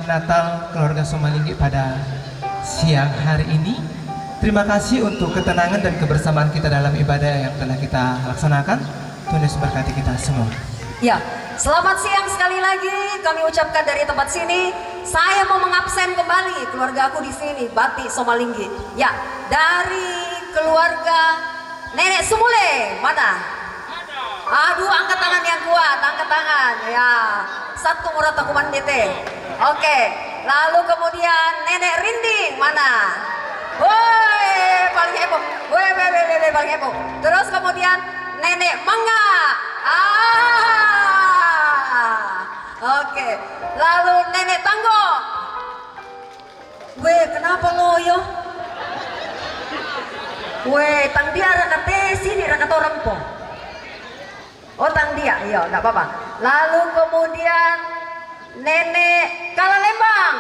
Natal keluarga Somalinggi pada siang hari ini. Terima kasih untuk ketenangan dan kebersamaan kita dalam ibadah yang telah kita laksanakan. Tuhan Yesus berkati kita semua. Ya, selamat siang sekali lagi kami ucapkan dari tempat sini. Saya mau mengabsen kembali keluarga aku di sini, Batik Somalinggi. Ya, dari keluarga Nenek Sumule, mana? Aduh, angkat tangan yang kuat, angkat tangan. Ya, satu murat aku mandete. Oke, lalu kemudian Nenek Rinding, mana? Woi, paling heboh. Woi, paling heboh. Terus kemudian Nenek Mangga. Oke. Lalu Nenek Tanggo. Weh, kenapa loyo? Weh, tang dia rakate sini rakat orang po. Oh, tang dia, iya, enggak apa-apa. Lalu kemudian Nenek Kalalembang.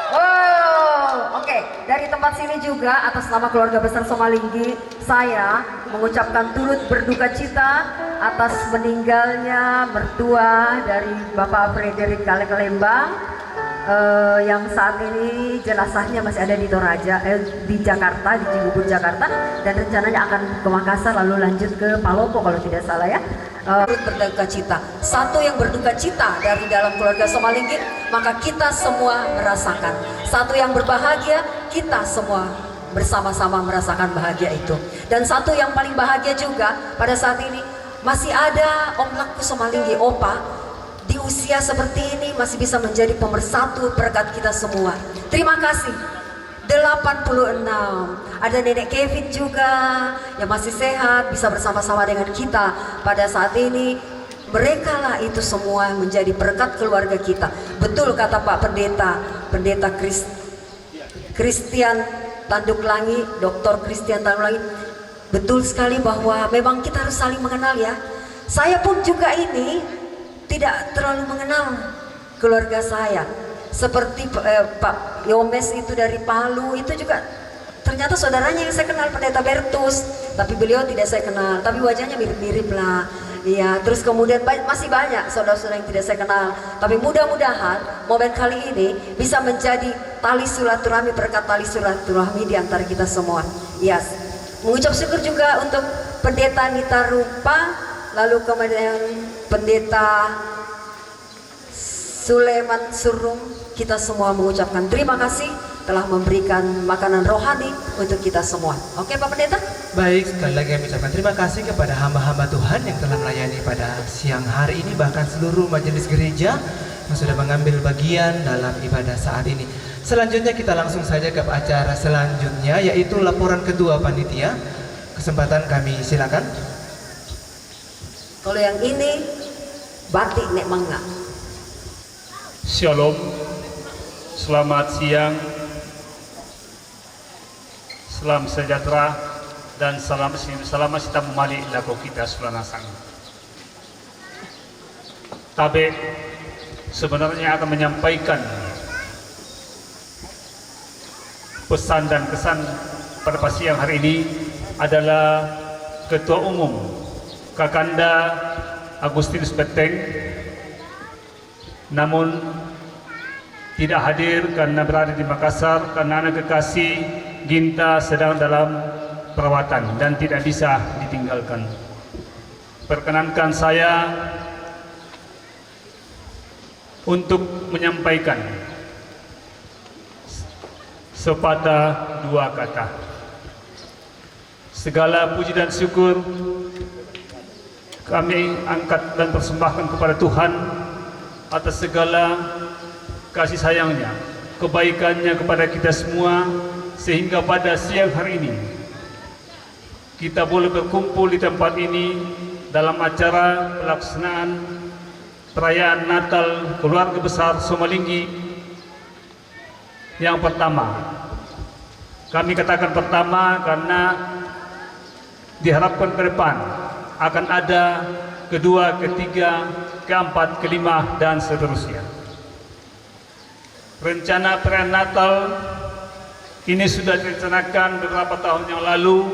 Oh, oke. Dari tempat sini juga atas nama keluarga besar Somalinggi, saya mengucapkan turut berduka cita atas meninggalnya mertua dari Bapak Frederick Kalalembang yang saat ini jenazahnya masih ada di Toraja, di Jakarta, di Cibubur, Jakarta, dan rencananya akan ke Makassar lalu lanjut ke Palopo kalau tidak salah ya. Berduka cita. Satu yang berduka cita dari dalam keluarga Somalinggi, maka kita semua merasakan. Satu yang berbahagia, kita semua bersama-sama merasakan bahagia itu. Dan satu yang paling bahagia juga pada saat ini masih ada Om Laku Somalinggi, Opa, di usia seperti ini masih bisa menjadi pemersatu berkat kita semua. Terima kasih. 86. Ada Nenek Kevin juga yang masih sehat, bisa bersama-sama dengan kita pada saat ini. Mereka lah itu semua menjadi berkat keluarga kita. Betul kata Pak Pendeta Christian Tanduk Langit, Dr. Christian Tanduk Langit. Betul sekali bahwa memang kita harus saling mengenal ya. Saya pun juga ini tidak terlalu mengenal keluarga saya. Seperti Pak Yomes itu dari Palu, itu juga ternyata saudaranya yang saya kenal, Pendeta Bertus, tapi beliau tidak saya kenal, tapi wajahnya mirip-mirip lah. Iya, terus kemudian masih banyak saudara-saudara yang tidak saya kenal, tapi mudah-mudahan momen kali ini bisa menjadi tali silaturahmi, berkat tali silaturahmi di antara kita semua. Yes. Mengucap syukur juga untuk Pendeta Nita Rupa, lalu kemudian Pendeta Sulaiman Surum. Kita semua mengucapkan terima kasih telah memberikan makanan rohani untuk kita semua. Oke Pak Pendeta? Baik, sekali lagi kami ucapkan terima kasih kepada hamba-hamba Tuhan yang telah melayani pada siang hari ini, bahkan seluruh majelis gereja yang sudah mengambil bagian dalam ibadah saat ini. Selanjutnya kita langsung saja ke acara selanjutnya, yaitu laporan kedua panitia. Kesempatan kami silakan. Kalau yang ini Batik Nek Mangga. Shalom, selamat siang, salam sejahtera dan salam sita memali laku kita sulanasang. Tabe sebenarnya akan menyampaikan pesan dan kesan pada siang hari ini adalah Ketua Umum Kakanda Agustinus Beteng, namun tidak hadir karena berada di Makassar karena anak kekasih Ginta sedang dalam perawatan dan tidak bisa ditinggalkan. Perkenankan saya untuk menyampaikan sepatah dua kata. Segala puji dan syukur kami angkat dan persembahkan kepada Tuhan atas segala kasih sayangnya, kebaikannya kepada kita semua, sehingga pada siang hari ini kita boleh berkumpul di tempat ini dalam acara pelaksanaan perayaan Natal keluarga besar Somalinggi yang pertama. Kami katakan pertama karena diharapkan ke depan akan ada kedua, ketiga, keempat, kelima, dan seterusnya. Rencana perayaan Natal ini sudah direncanakan beberapa tahun yang lalu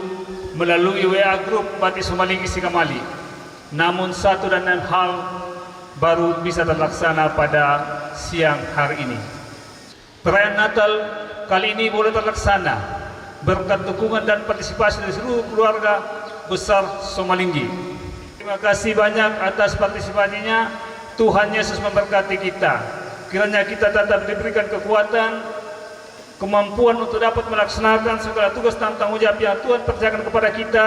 melalui WA Group Batik Somalinggi Sikamali. Namun satu dan lain hal baru bisa terlaksana pada siang hari ini. Perayaan Natal kali ini boleh terlaksana berkat dukungan dan partisipasi dari seluruh keluarga besar Somalinggi. Terima kasih banyak atas partisipasinya. Tuhan Yesus memberkati kita. Kiranya kita tetap diberikan kekuatan, kemampuan untuk dapat melaksanakan segala tugas dan tanggung jawab yang Tuhan percayakan kepada kita,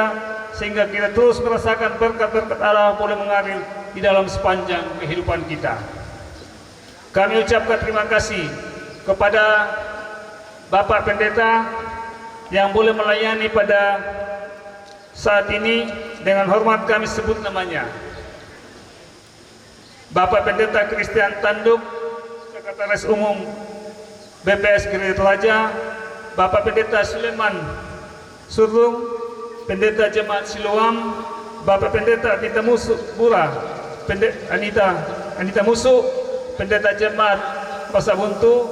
sehingga kita terus merasakan berkat-berkat Allah boleh mengalir di dalam sepanjang kehidupan kita. Kami ucapkan terima kasih kepada Bapak Pendeta yang boleh melayani pada saat ini. Dengan hormat kami sebut namanya Bapak Pendeta Christian Tanduk, Sekretaris Umum BPS Gereja Telaja, Bapak Pendeta Suleman Surung, Pendeta Jemaat Siloam, Bapak Pendeta Anita Musubura, Anita Musu, Pendeta Jemaat Pasabuntu,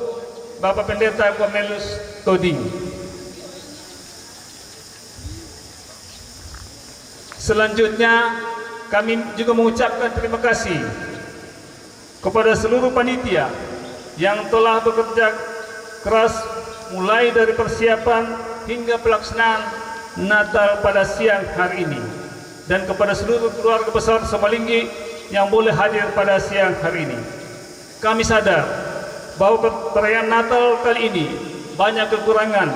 Bapak Pendeta Cornelius Toding. Selanjutnya kami juga mengucapkan terima kasih kepada seluruh panitia yang telah bekerja keras mulai dari persiapan hingga pelaksanaan Natal pada siang hari ini, dan kepada seluruh keluarga besar Somalinggi yang boleh hadir pada siang hari ini. Kami sadar bahwa perayaan Natal kali ini banyak kekurangan.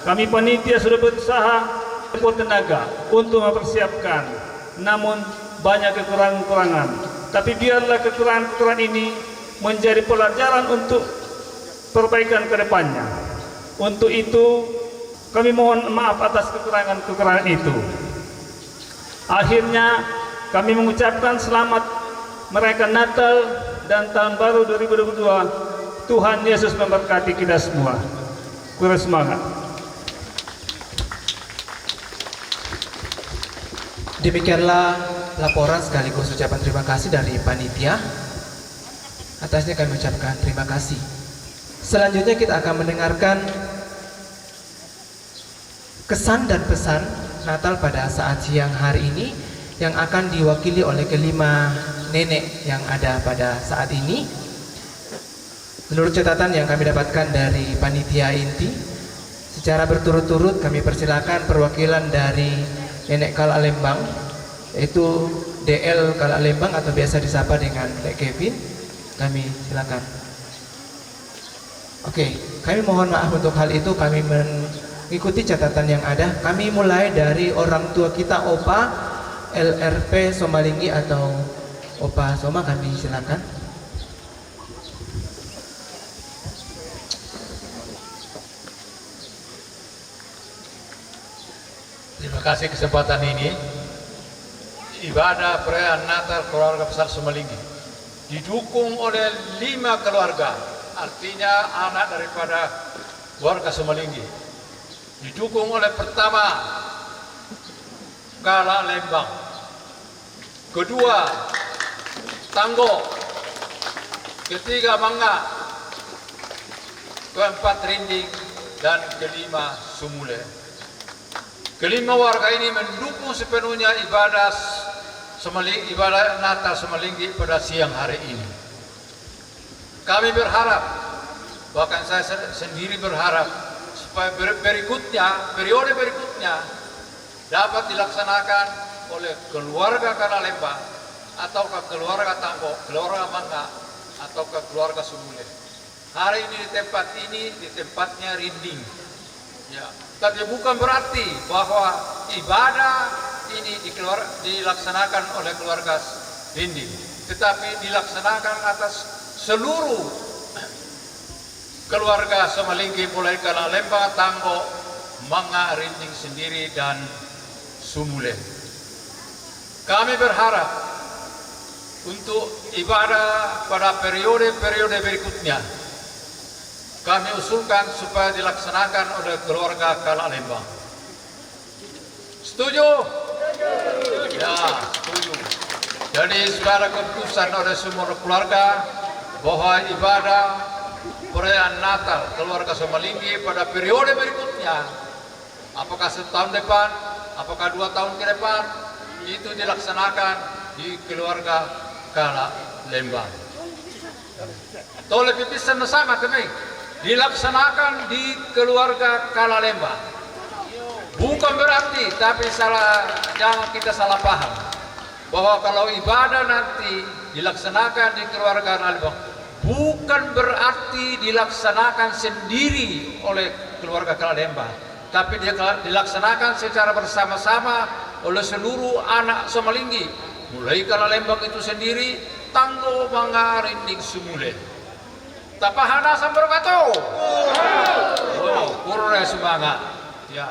Kami panitia sudah berusaha sekuat tenaga untuk mempersiapkan, namun banyak kekurangan-kekurangan. Tapi biarlah kekurangan-kekurangan ini menjadi pelajaran untuk perbaikan ke depannya. Untuk itu kami mohon maaf atas kekurangan-kekurangan itu. Akhirnya kami mengucapkan selamat merayakan Natal dan Tahun Baru 2022. Tuhan Yesus memberkati kita semua. Kurang semangat. Demikianlah laporan sekaligus ucapan terima kasih dari panitia. Atasnya kami ucapkan terima kasih. Selanjutnya kita akan mendengarkan kesan dan pesan Natal pada saat siang hari ini yang akan diwakili oleh kelima nenek yang ada pada saat ini. Menurut catatan yang kami dapatkan dari panitia inti, secara berturut-turut kami persilakan perwakilan dari Nenek Kala Lembang, yaitu DL Kala Lembang atau biasa disapa dengan Nek Kevin. Kami silakan. Oke, kami mohon maaf untuk hal itu. Kami mengikuti catatan yang ada. Kami mulai dari orang tua kita, Opa LRP Somalinggi atau Opa Soma. Kami silakan. Terima kasih kesempatan ini. Ibadah perayaan Natal keluarga besar Somalinggi didukung oleh 5 keluarga, artinya anak daripada keluarga Somalinggi. Didukung oleh pertama Kala Lembang, kedua Tanggo, ketiga Manga, keempat Rinding, dan kelima Sumule. Kelima warga ini mendukung sepenuhnya ibadah Natal Somalinggi pada siang hari ini. Kami berharap, bahkan saya sendiri berharap, supaya periode berikutnya dapat dilaksanakan oleh keluarga Kala Lembang, ataukah keluarga Tanggo, keluarga Manga, ataukah keluarga Sumule. Hari ini di tempatnya Rinding. Ya, tapi bukan berarti bahwa ibadah ini dilaksanakan oleh keluarga Rinding, tetapi dilaksanakan atas seluruh keluarga Somalinggi, mulai Kala Lembang, Tanggo, Manga, Rinding sendiri, dan Sumule. Kami berharap untuk ibadah pada periode-periode berikutnya kami usulkan supaya dilaksanakan oleh keluarga Kala Lembang. Setuju? Ya, setuju. Jadi segala keputusan oleh semua keluarga bahwa ibadah perayaan Natal keluarga Somalinggi pada periode berikutnya, apakah setahun depan, apakah 2 tahun ke depan, itu dilaksanakan di keluarga Kala Lembang. Tole pipisan sama kami dilaksanakan di keluarga Kala Lembang. Bukan berarti, tapi jangan kita salah paham bahwa kalau ibadah nanti dilaksanakan di keluarga Kala Lembang, bukan berarti dilaksanakan sendiri oleh keluarga Kala Lembang, tapi dia dilaksanakan secara bersama-sama oleh seluruh anak Somalinggi, mulai Kala Lembang itu sendiri, Tanggo Manga Rinding Sumule. Tapahana Samberkato. Oh, kurang semangat. Ya.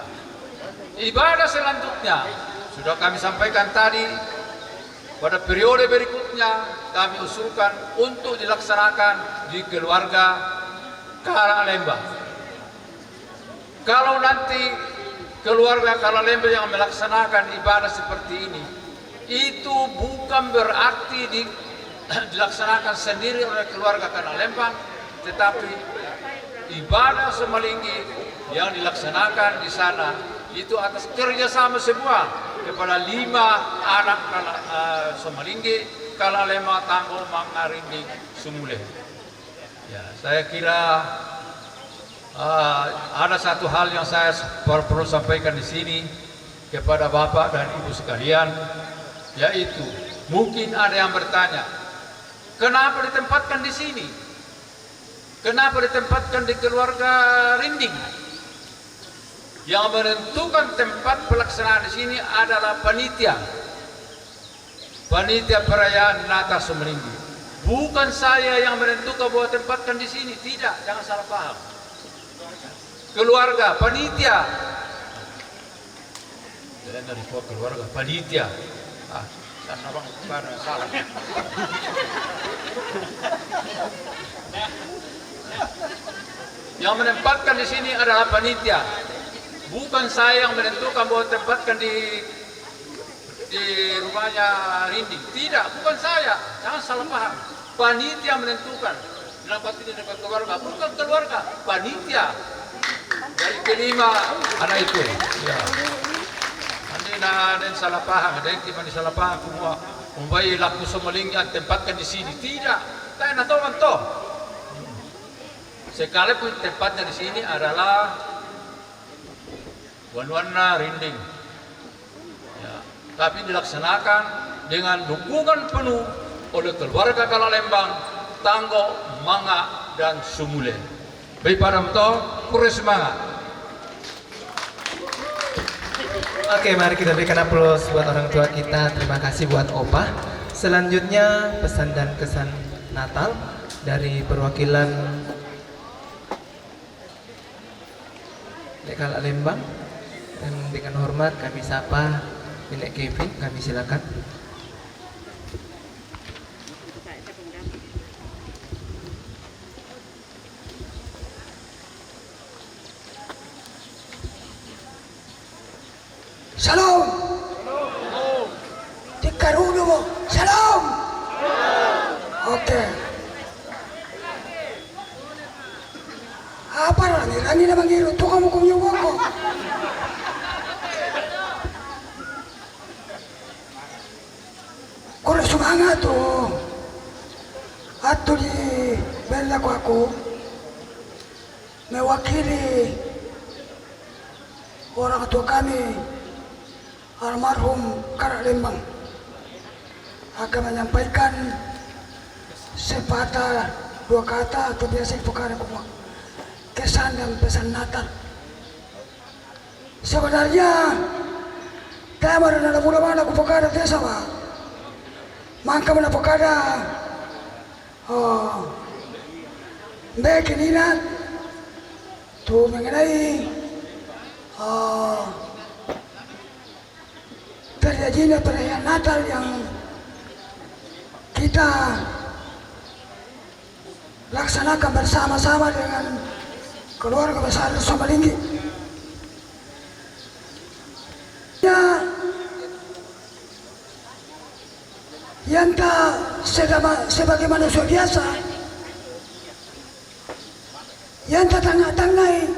Ibadah selanjutnya sudah kami sampaikan tadi, pada periode berikutnya kami usulkan untuk dilaksanakan di keluarga Kala Lembang. Kalau nanti keluarga Kala Lembang yang melaksanakan ibadah seperti ini, itu bukan berarti dilaksanakan sendiri oleh keluarga Kala Lembang, tetapi ibadah Somalinggi yang dilaksanakan di sana itu atas kerjasama semua kepada 5 anak Somalinggi, Kala Lembang, Tanggo, Manga Rinding, Sumule. Ya, saya kira ada satu hal yang saya perlu sampaikan di sini kepada Bapak dan Ibu sekalian, yaitu mungkin ada yang bertanya, kenapa ditempatkan di sini? Kenapa ditempatkan di keluarga Rinding? Yang menentukan tempat pelaksanaan di sini adalah panitia perayaan Natal Somalinggi. Bukan saya yang menentukan bahwa tempatkan di sini, tidak, jangan salah paham. Keluarga, panitia. Jadi dari keluarga, panitia. Karena bang bukan salah. Yang menempatkan di sini adalah panitia. Bukan saya yang menentukan bahwa tempatkan di rumahnya Rinding. Tidak, bukan saya. Jangan salah paham. Panitia menentukan. Kenapa tidak dapat keluarga? Bukan keluarga, panitia. Dari kelima anak itu. Ya. Nanti ada yang salah paham. Ada yang cuma salah paham. Membayi laku Somalinggi tempatkan di sini. Tidak. Kita tahu mantoh. Sekalipun tempatnya di sini adalah Wanwana Rinding, ya, tapi dilaksanakan dengan dukungan penuh oleh keluarga Kala Lembang, Tanggo, Manga, dan Sumule. Baik para mentor, kurang semangat. Oke, mari kita berikan aplaus buat orang tua kita. Terima kasih buat Opa. Selanjutnya pesan dan kesan Natal dari perwakilan Kala Lembang. Dan dengan hormat kami sapa Nenek Kevin, kami silakan. Shalom. Tikarudo mo. Shalom. Oke. Apa rani na mangiru to kamu kumyo ko. Kurang semangat tuh. Atau di bela ko aku mewakili orang tua kami almarhum Kala Lembang akan menyampaikan sepatah dua kata atau biasa dipukarkan kesan dan pesan Natal. Sebenarnya tema dan mula mana aku pokada desa ba mangka mana pokada bekin inat tu mengenai terjadinya perayaan Natal yang kita laksanakan bersama-sama dengan keluarga besar Somalinggi. Ya, yang tak sebagai manusia biasa, yang tak tengah-tengah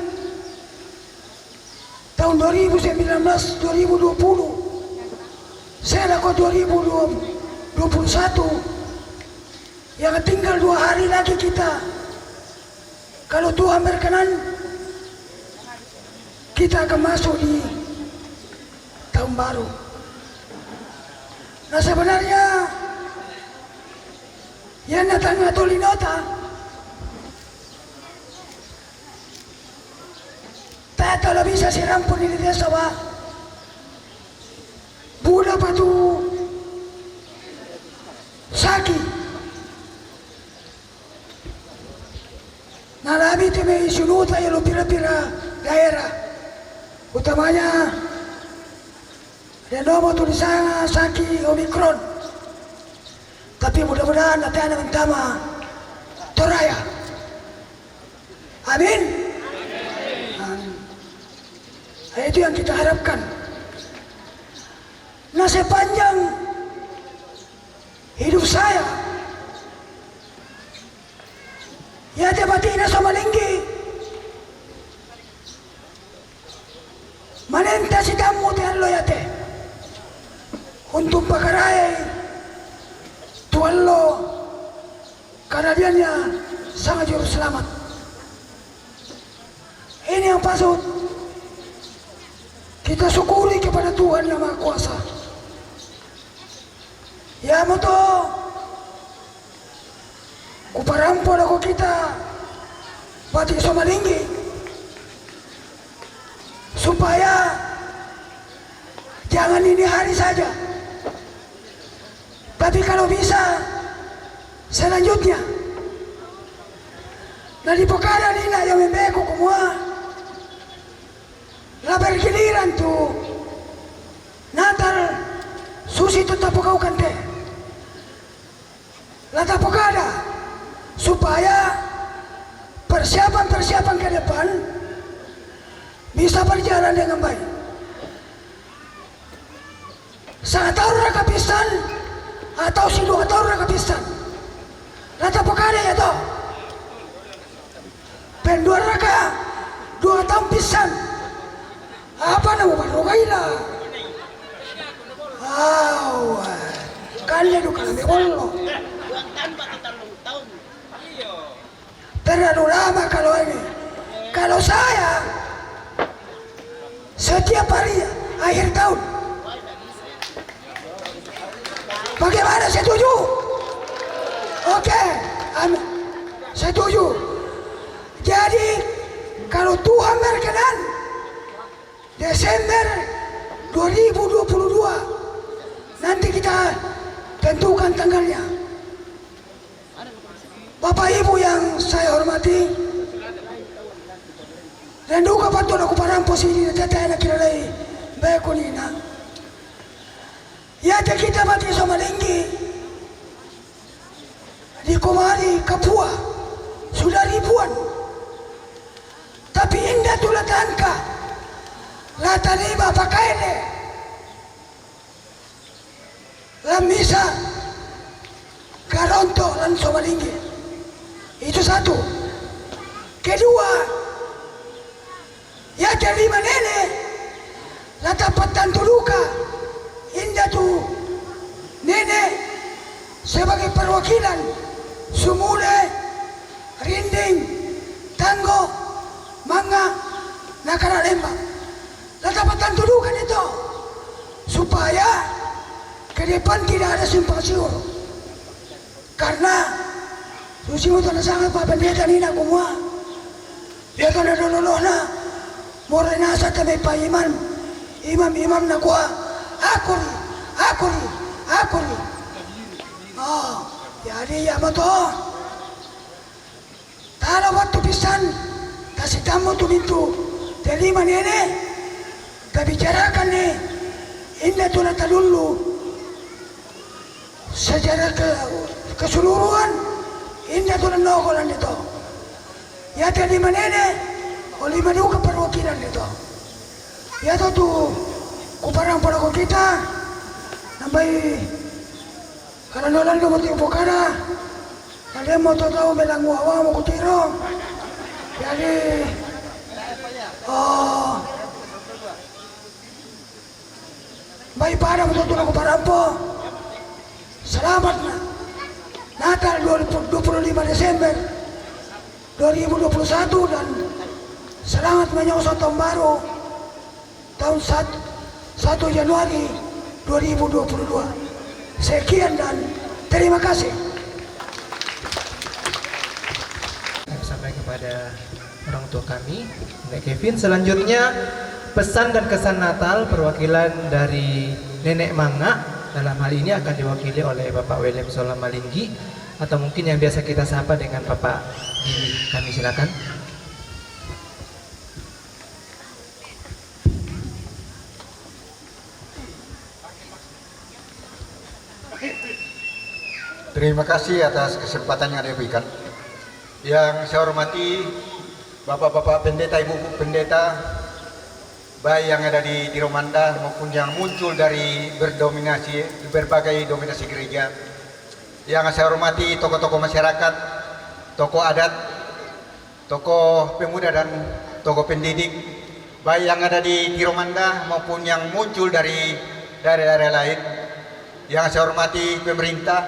tahun 2019-2020, saya lakukan 2021, yang tinggal 2 hari lagi kita, kalau Tuhan berkenan, kita akan masuk di tahun baru. Nah sebenarnya yang datang atau linota tak tahu bisa si rampun ini desa wa budak batu saki nalabi teme sunuta yang pira-pira daerah utamanya dan nomor tulisan saki Omikron, tapi mudah-mudahan nanti ada mentama Toraya. Amin. Amin. Nah, itu yang kita harapkan. Nah sepanjang hidup saya, ya Batina sama Linggi, manenta si tamu tian lo yate. Untuk pakarai Tuhan lo karena dianya sangat juru selamat. Ini yang patut kita syukuri kepada Tuhan yang Maha Kuasa. Ya moto kuparampo ako kita pati somalinggi supaya jangan ini hari saja, tapi kalau bisa selanjutnya. Nah di pekada nina yang membeko kumua lah bergiliran tuh Natal susi tetap kau kante lah tak pekada supaya persiapan ke depan bisa berjalan dengan baik. Sangat tahu raka pisan atau si 2 tahun raka pisan rata pekada ya toh pen 2 raka 2 tahun pisan apa nama barogaila kalian duka lebih bollo terlalu lama kalau ini. Kalau saya setiap hari akhir tahun. Bagaimana, setuju? Oke, amin. Setuju. Jadi kalau Tuhan berkenan Desember 2022 nanti kita tentukan tanggalnya. Bapak Ibu yang saya hormati, dan duka patut aku parampos ini teteh nak kira lagi baik nina. Ya kita mati sama linggi di Komari Kapua sudah ribuan, tapi indah tulah tangka lata lima pakai deh lamisa Garonto dan Somalinggi. Itu satu. Kedua, ya terima nenek lata petantu luka indah tuh nenek sebagai perwakilan Sumule, Rinding, Tanggo, Manga, Nakara Lembang. Lata petantu luka itu supaya ke depan tidak ada simpang siur, karena susi mo na sangat pa pendeta nina kumwa. Dia kana dololo na more nasa tabi pa imam na kuha. Akuri. Oh, jadi ya betul. Tara waktu pisan kasih tamu tu bintu. Terima nenek. Kabicarakan nih. Indah tu nata dulu. Sejarah keseluruhan. Indah tu nanokolan dito. Ya terima nenek. Oleh maduka perwakilan dito. Ya tu kuparang pada ko kita. Nampai karena nolan ko mati upokara. Kalian mau tahu belang wawa mau kutiro. Jadi baik pada betul aku parampo. Selamat na. Natal 25 Desember 2021 dan selamat menyongsong tahun baru tahun 1 Januari 2022. Sekian dan terima kasih. Sampai kepada orang tua kami, Nenek Kevin. Selanjutnya pesan dan kesan Natal perwakilan dari Nenek Manga. Dalam hal ini akan diwakili oleh Bapak William Solamalinggi atau mungkin yang biasa kita sapa dengan Bapak Didi. Kami silakan. Terima kasih atas kesempatan yang diberikan. Yang saya hormati Bapak-Bapak Pendeta, Ibu-Ibu Pendeta, baik yang ada di Tiromanda maupun yang muncul dari berbagai dominasi gereja. Yang saya hormati tokoh-tokoh masyarakat, tokoh adat, tokoh pemuda dan tokoh pendidik, baik yang ada di Tiromanda maupun yang muncul dari daerah-daerah lain. Yang saya hormati pemerintah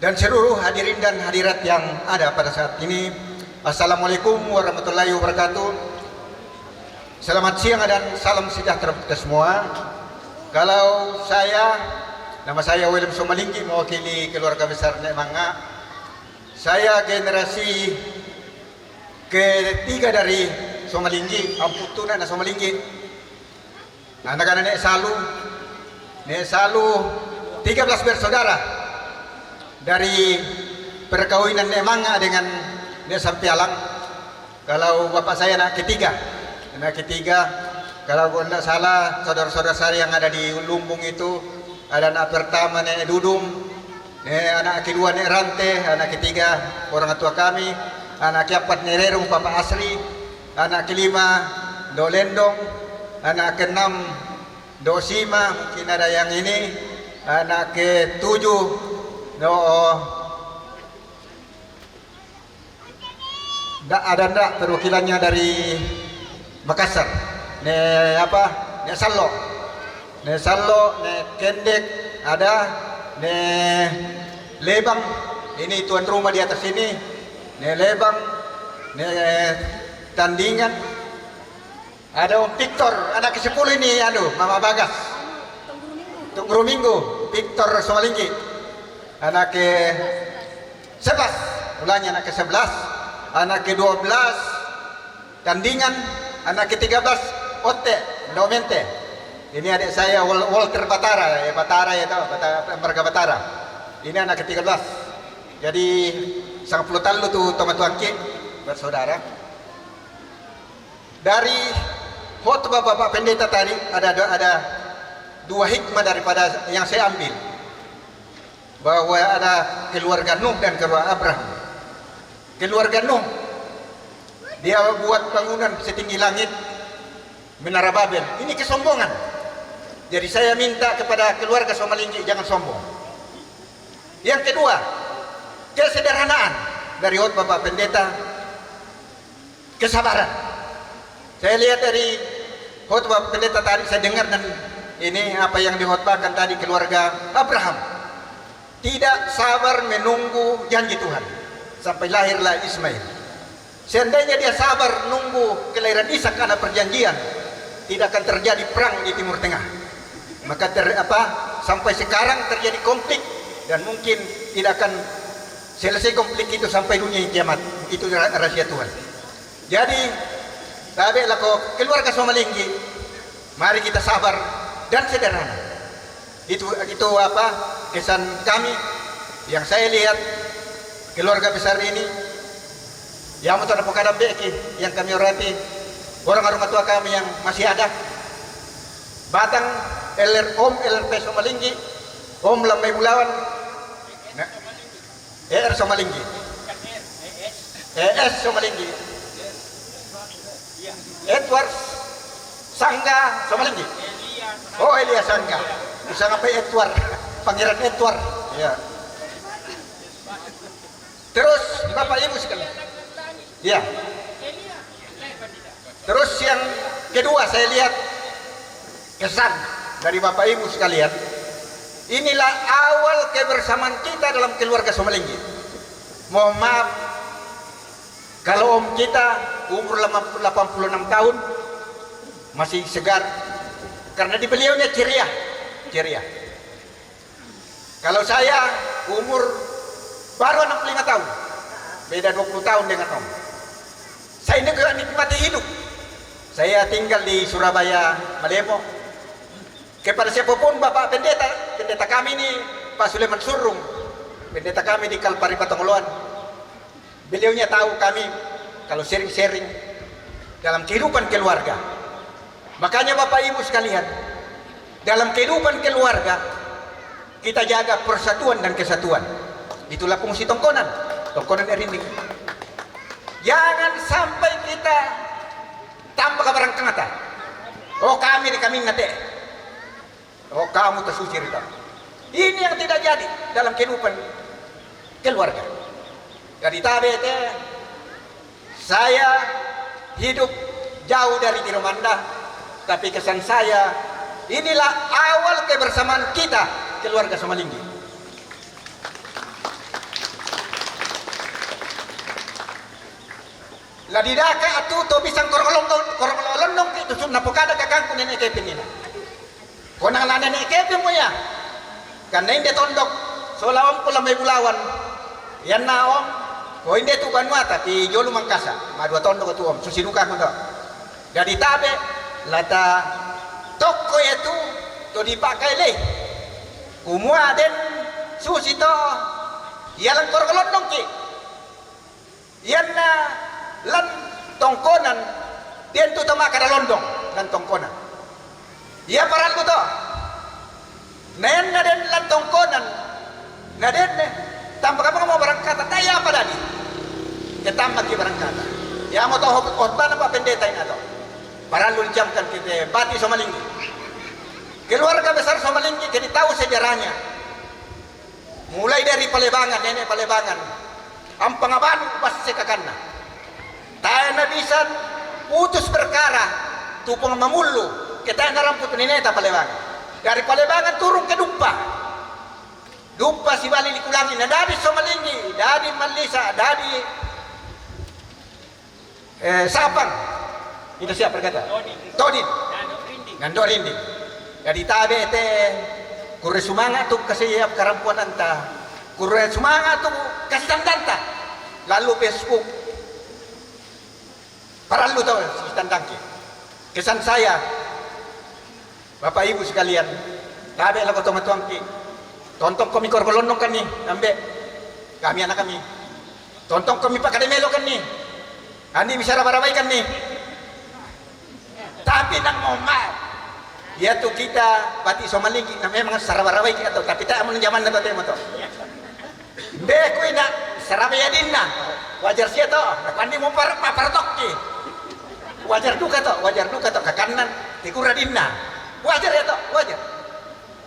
dan seluruh hadirin dan hadirat yang ada pada saat ini. Assalamualaikum warahmatullahi wabarakatuh. Selamat siang dan salam sejahtera kita semua. Kalau nama saya William Somalinggi, mewakili keluarga besar Nenek Manga. Saya generasi ketiga dari Somalinggi, amputunan Somalinggi. Anak-anak Nek Salu 13 bersaudara dari perkawinan Nenek Manga dengan Nek Sampialang. Kalau bapak saya anak ketiga, kalau tidak salah saudara-saudara saya yang ada di Lumbung itu ada anak pertama Nek Dudung, anak kedua Nek Rante, anak ketiga orang tua kami, anak keempat Nek Rerung Papa Asri, anak kelima Do Lendong, anak keenam Do Sima, mungkin ada yang ini, anak ketujuh Do ada perwakilannya dari Makassar, Nek Sallo, Nek Kendek, ada Nek Lebang, ini tuan rumah di atas ini, Nek Lebang, Nek Tandingan, ada Om Victor, anak ke-10 ini, Mama Bagas, Tungguru Minggu, Victor Somalinggi, anak ke-11, ulangnya anak ke-11, anak ke-12, Tandingan, anak ke-13, Ote, Domente. Ini adik saya Walter Batara, Marga Batara. Ini anak ke-13. Jadi sang pelutan lu tuh Tomatuangki, bersaudara. Dari khotbah Bapak Pendeta tadi ada dua hikmah daripada yang saya ambil. Bahwa ada keluarga Nuh dan keluarga Abraham. Keluarga Nuh, dia buat bangunan setinggi langit, Menara Babel. Ini kesombongan. Jadi saya minta kepada keluarga Somalinggi jangan sombong. Yang kedua, kesederhanaan dari Bapak Pendeta, kesabaran. Saya lihat dari khotbah Pendeta tadi, saya dengar dan ini apa yang dikhotbahkan tadi keluarga Abraham. Tidak sabar menunggu janji Tuhan sampai lahirlah Ismail. Seandainya dia sabar nunggu kelahiran Ishak karena perjanjian, tidak akan terjadi perang di Timur Tengah. Maka sampai sekarang terjadi konflik dan mungkin tidak akan selesai konflik itu sampai dunia kiamat. Itu rahasia Tuhan. Jadi, tabeklah keluarga Somalinggi, mari kita sabar dan sederhana. Itu kesan kami yang saya lihat keluarga besar ini. Yang mau terdapat kadang beki yang kami hormati orang-orang tua kami yang masih ada. Batang Om LRP Somalinggi, Om Lamai Bulawan, Somalinggi, Somalinggi, Edward Sangga Somalinggi. Oh, Elia Sangga, bisa ngapain Edward, Pangeran Edward. Ya. Terus Bapak Ibu sekalian. Ya. Terus yang kedua saya lihat kesan dari Bapak Ibu sekalian. Inilah awal kebersamaan kita dalam keluarga Somalinggi. Mohon maaf kalau om kita umur 86 tahun masih segar, karena di beliaunya ceria. Kalau saya umur baru 65 tahun, beda 20 tahun dengan om. Saya ini juga nikmati hidup. Saya tinggal di Surabaya, Malemo. Kepada siapapun Bapak pendeta kami ini, Pak Suleman Surung, pendeta kami di Kalpari Patongoloan, beliaunya tahu kami kalau sharing-sharing dalam kehidupan keluarga. Makanya Bapak Ibu sekalian, dalam kehidupan keluarga kita jaga persatuan dan kesatuan. Itulah fungsi tongkonan erinding. Jangan sampai kita tanpa kabarang kata, oh kami di kami nate, oh kamu tersuci rita. Ini yang tidak jadi dalam kehidupan keluarga. Jadi tabete saya hidup jauh dari Tiromanda, tapi kesan saya inilah awal kebersamaan kita keluarga Somalinggi. Ladidaka atu to bisang korolondong itu sum napokada kakangku nenek keping ina. Konang la nenek keping mo ya. Karena inde tondok solawam pula may bulawan. Yan na om. O inde tu banwa tapi jolu mangkasa. Madua tondok tu om susinuka ko to. Jadi tabe lata toko itu to dipakai le. Kumua den susi to. Yalang korolondong ki. Yan na lan tongkonan dia tu tama kada londong lan tongkonan dia paral ko to nen naden lan tongkonan naden tambah kamu mau berangkat taya apa tadi ketambah ki berangkat ya mau tahu khotbah apa pendeta ini atau paral jamkan kita bati Somalinggi keluarga besar Somalinggi jadi tahu sejarahnya mulai dari Palebangan nenek Palebangan Ampangaban pas sekakanna tayo na bisan putus perkara tupong mamulu kita naramput nineta Palebangan dari Palebangan turun ke Dumpa si bali dikulangi na dari Somalinggi dari Malisa dari Sapang itu siapa berkata Todin Nando Rinding jadi tabe te kure sumanga tu kasi karampuan anta kure sumanga tu kasi tandanta lalu Facebook Paralu tahu si tandangki. Kesan saya, Bapak Ibu sekalian, tabe lah kau tuangki. Tonton kami korkolondong kan nih, ambe kami anak kami. Tonton kami pak kademelo kan nih, andi bisa rabai kan nih. Tapi nang ngomong, ya tu kita bati Somalinggi, memang sarabai kita tu, tapi tak mau zaman nanti temo tu. Beku ina sarabai adinna, wajar sih tu, andi mau partok wajar duka to kakanan teguran inna wajar ya to wajar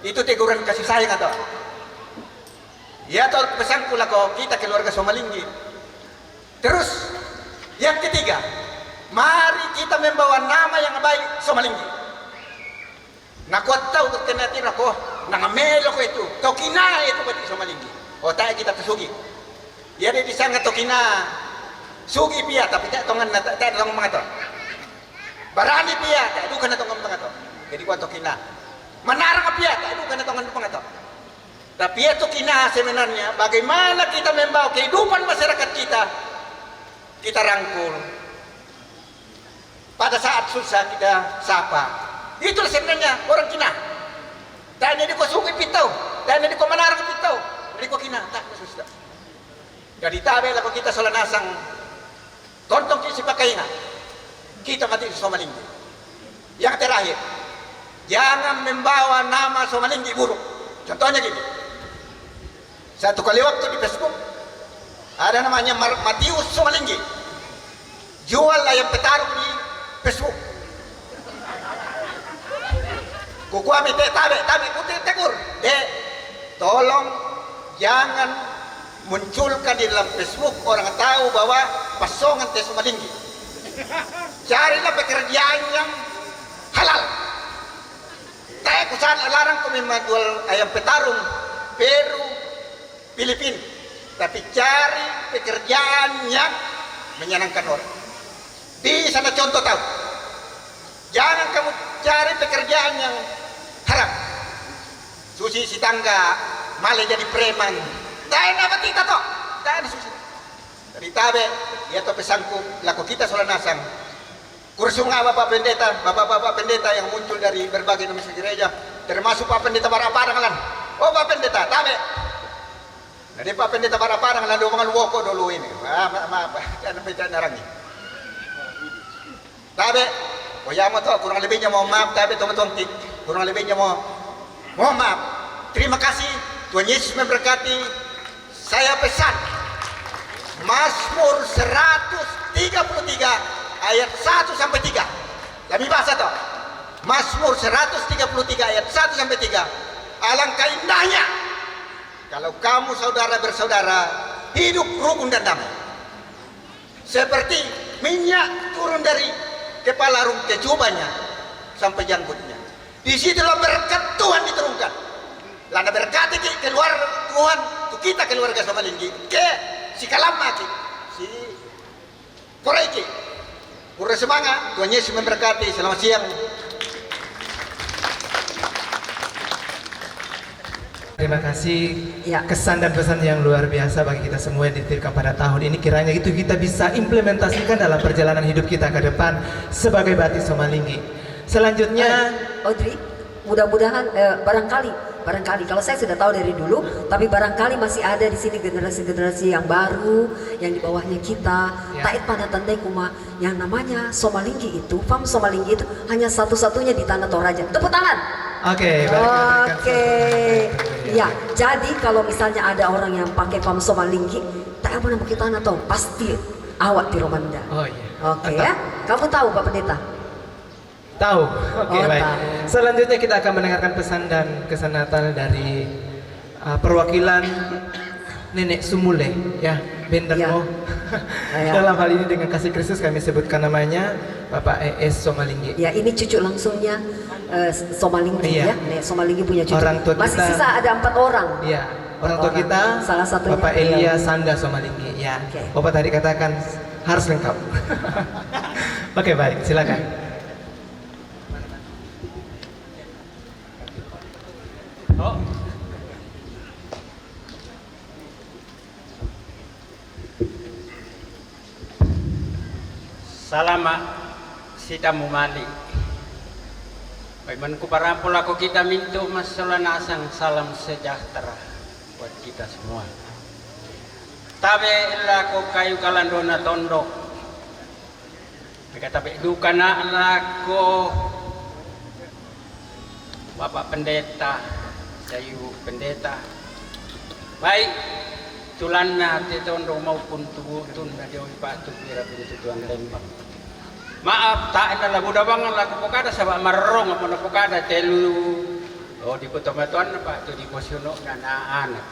itu teguran kasih sayang atau ya to pesanku lah kok kita keluarga Somalinggi. Terus yang ketiga, mari kita membawa nama yang baik Somalinggi. Nakuat tahu ketenati rako nangamelo ko itu tokina itu bati Somalinggi o tayo kita tusugi ya di sangat tokina sugi pia tapi tak tongan tak tong mga to barani pia tak dukan na tong mga to jadi ko tokina manarang pia tak dukan na tong mga to tapi itu kina sebenarnya bagaimana kita membawa kehidupan masyarakat kita rangkul pada saat susah kita sapa itu sebenarnya orang kina dan ini ko sugi pitau dan ini ko manarang pitau ini ko kina tak susah jadi tabe lah kita solanasang tontong kisi pakai kita mati Somalinggi. Yang terakhir, jangan membawa nama Somalinggi buruk. Contohnya gini, satu kali waktu di Facebook ada namanya Matius Somalinggi jual ayam petarung di Facebook. Kuku ami tabe putih tegur, tolong jangan munculkan di dalam Facebook orang tahu bahwa pasongan tes Somalinggi. Carilah pekerjaan yang halal. Saya kusan larang kami menjual ayam petarung, Peru, Filipina, tapi cari pekerjaan yang menyenangkan orang. Di sana contoh tahu. Jangan kamu cari pekerjaan yang haram. Susi si tangga, malah jadi preman. Dahil apa kita toh? Dahil susi. Dari tabe, ya to pesangku, laku kita solanasang. Kursung Bapak Pendeta, Bapak-Bapak Pendeta yang muncul dari berbagai nomis gereja, termasuk Pak Pendeta Baraparang lan. Oh Pak Pendeta, tabe. Jadi Pak Pendeta Baraparang lan do mga luwoko dulu ini. Maaf, jangan bicara narangi. Tabe, oh ya mo to, kurang lebihnya mohon maaf, tabe teman-teman, kurang lebihnya mohon maaf. Terima kasih, Tuhan Yesus memberkati. Saya pesan Mazmur 133 ayat 1 sampai 3. Kami bahasa toh. Mazmur 133 ayat 1 sampai 3. Alangkah indahnya kalau kamu saudara bersaudara hidup rukun dan damai. Seperti minyak turun dari kepala ke jubahnya sampai janggutnya. Di situlah berkat Tuhan diturunkan. Lana berkati keluar Tuhan untuk kita keluarga Somalinggi. Ke si Kalamaki, si Koreiki. Pura semangat, Tuhan Yesus memberkati. Selamat siang. Terima kasih Ya. kesan dan pesan yang luar biasa bagi kita semua yang dititipkan pada tahun ini. Kiranya itu kita bisa implementasikan dalam perjalanan hidup kita ke depan sebagai Batik Somalinggi. Selanjutnya, Audrey, mudah-mudahan barangkali kalau saya sudah tahu dari dulu, tapi barangkali masih ada di sini generasi-generasi yang baru yang di bawahnya kita. Ya. Tait pada tandai kuma yang namanya Somalinggi itu, Fam Somalinggi itu hanya satu-satunya di Tanah Toraja. Tepuk tangan. oke, Oke, ya. Jadi kalau misalnya ada orang yang pakai Fam Somalinggi, tak apa nama kita tahu pasti awak di Romanda. Oh iya. Oke ya, kamu tahu Pak Pendeta? Tahu. Oke, Oh, baik. tahu. Selanjutnya kita akan mendengarkan pesan dan kesan Natal dari perwakilan Nenek Sumule, ya, Bendermo. Ya. Dalam hal ini dengan kasih Kristus kami sebutkan namanya Bapak ES Somalinggi. Ya, ini cucu langsungnya Somalinggi Iya. ya. Nek Somalinggi punya cucu. Orang tua Masih kita- sisa ada 4 orang. Iya, orang tua kita Salah satunya Bapak beliau. Elia Sanda Somalinggi. Ya, Oke. Bapak tadi katakan harus lengkap. Oke, baik, silakan. Salamat sita mumali. Bagaimana kuparampol ako kita minto masalanasang salam sejahtera buat kita semua. Tabe lako kayu kalando na tondok. Tabe duka na lako Bapak Pendeta, sayu Pendeta. Baik, tulan na titondong maupun tubutun na diyo ipatong pira pinitutuan lembang. Maaf, tak ada lagu dabangan lagu pokada sabak marrong apa na pokada telu. Oh, di putomatuan na pa, to di posyono na naanak.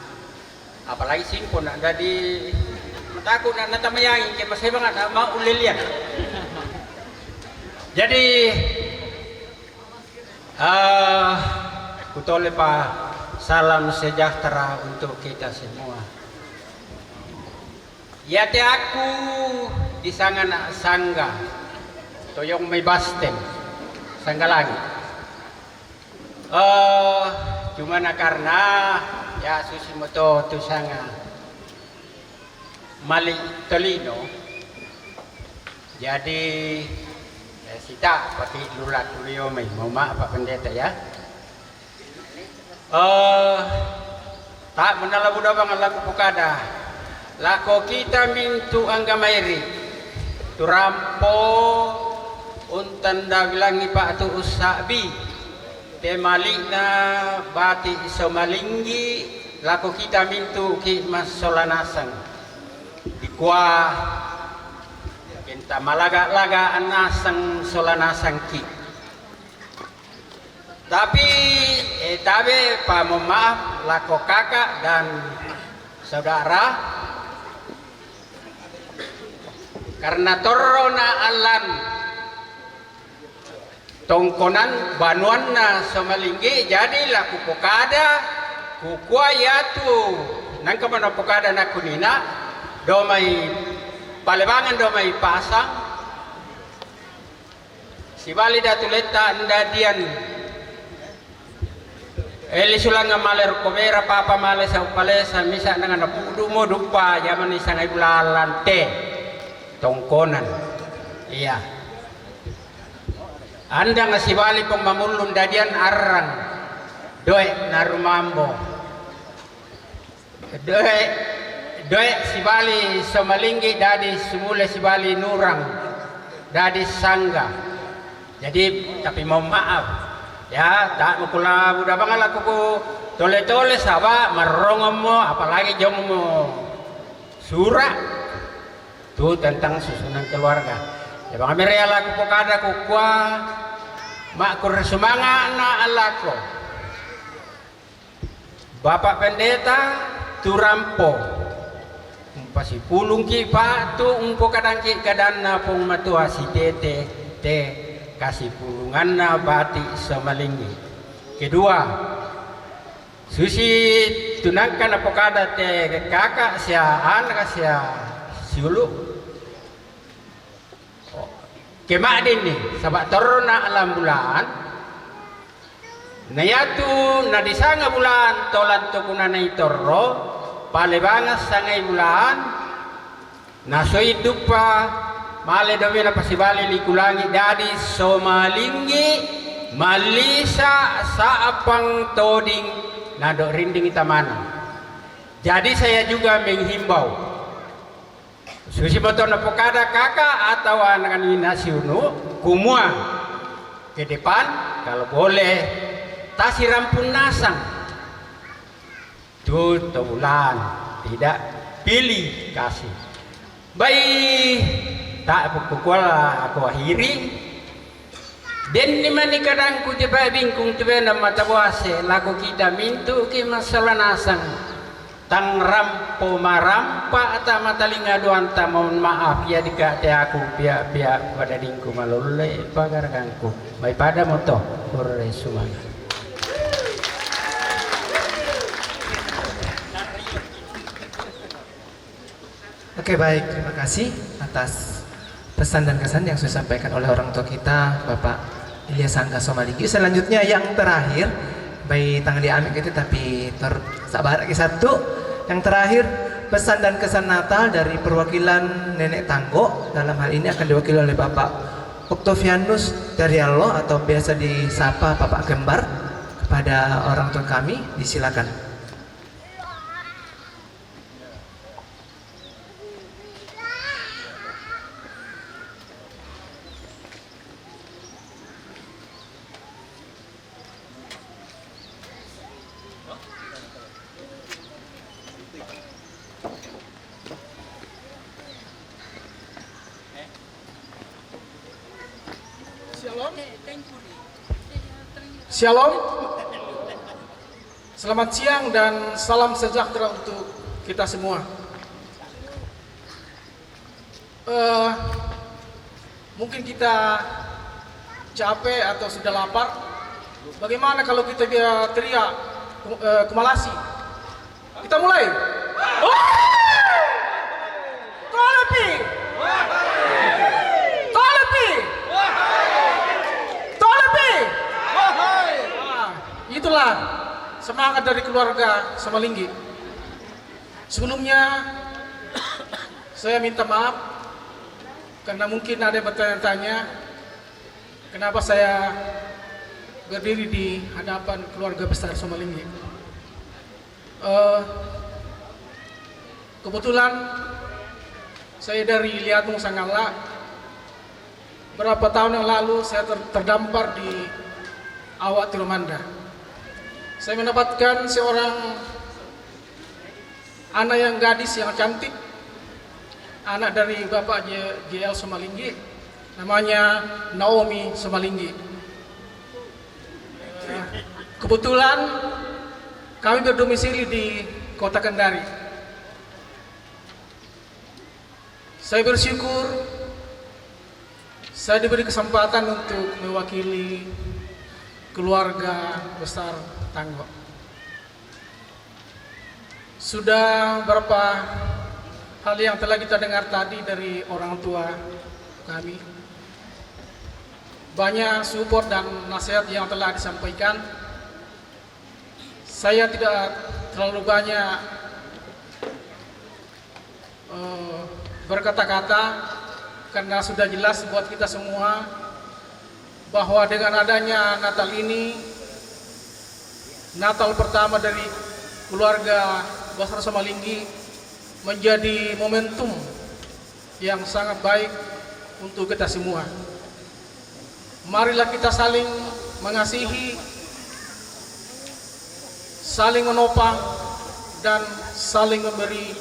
Apalagi simpon na di matako na natamayangin kaya masaya mga maulilian. Jadi, kutole pa salam sejahtera untuk kita semua. Yate aku di sangan sangga toyong may basten sangga langit. Cuma na karena ya susi mo to sanga mali tolino. Jadi sita pati lulat tuliyo may mama Pak Pendeta ya. Tak menalabu dabang laku pukada. Lako kita mintu anggamayri. Turampo untan daglangi pa atu usabi. Temali na bati Somalinggi. Lako kita mintu ki mas solanasang. Dikwa kita malaga-laga anasang solanasang ki. Tapi pamemaaf lako kakak dan saudara karena torona alam tongkonan banuan na Somalinggi jadi laku pokada kukuayatu nang kamana pokada na kunina do may palebangan do may pasang si bali datuleta ndadian eli sulanga maler komera papa male sa upalesa misa nang napudu mo dupa yaman isang ay bulalante tongkonan iya anda nga si bali pong mamulun dadian arang doe narumambo doe si bali somalinggi dadi sumule si bali nurang dadi sangga jadi tapi mau maaf ya tak mukula budak bangal aku ko tole-tole saba marongom mo apalagi jong mo surat tu tentang susunan keluarga ya bang mereal aku po kada ko kwa mak ko sumanga na alako Bapak Pendeta turampo pasi pulung ki pa tu umpo kadang ki kadana pong matua si tete te kasih pulungan na bati somalinggi kedua susi tunangkan apa kada te kakak sia anak sia siulu kemadin ni sabak torna alam bulan nayatu na disanga bulan tolan tukuna na itorro palebangas sangai bulan nasoy dupa male domi na pasibali likulangi dadi somalinggi malisa sa apang toding nado rinding itamana jadi saya juga menghimbau susi motor na pokada kakak atau anak nasiunu kumua ke depan kalau boleh tasi rampun nasang tuh bulan tidak pilih kasih baik tak pukul aku akhiri den ni mani kadang ku tiba bingkung tiba na mata buase laku kita mintu ki masalah nasang tang rampo marampa ata matalinga doan ta mohon maaf ya dikate aku pia pada dingku malole pagar kangku baik pada moto kore sumana. Oke baik, terima kasih atas pesan dan kesan yang sudah disampaikan oleh orang tua kita Bapak Ilyas Sangga Somalinggi. Selanjutnya yang terakhir bayi tangan diambil itu tapi sabar lagi satu. Yang terakhir pesan dan kesan Natal dari perwakilan Nenek Tanggo. Dalam hal ini akan diwakili oleh Bapak Octavianus Daryalo atau biasa disapa Bapak Gembar kepada orang tua kami. Disilakan. Shalom, selamat siang dan salam sejahtera untuk kita semua. Mungkin kita capek atau sudah lapar. Bagaimana kalau kita teriak kumalasi? Kita mulai. Tolepi. Itulah semangat dari keluarga Somalinggi. Sebelumnya saya minta maaf karena mungkin ada yang bertanya-tanya kenapa saya berdiri di hadapan keluarga besar Somalinggi. Kebetulan saya dari Liatung Sangala. Berapa tahun yang lalu saya terdampar di Awak Tiromanda. Saya mendapatkan seorang anak yang gadis yang cantik, anak dari Bapak JL Somalinggi, namanya Naomi Somalinggi. Kebetulan kami berdomisili di Kota Kendari. Saya bersyukur saya diberi kesempatan untuk mewakili keluarga besar Tanggo. Sudah berapa hal yang telah kita dengar tadi dari orang tua kami. Banyak support dan nasihat yang telah disampaikan. Saya tidak terlalu banyak berkata-kata karena sudah jelas buat kita semua bahwa dengan adanya Natal ini, Natal pertama dari keluarga besar Somalinggi, menjadi momentum yang sangat baik untuk kita semua. Marilah kita saling mengasihi, saling menopang, dan saling memberi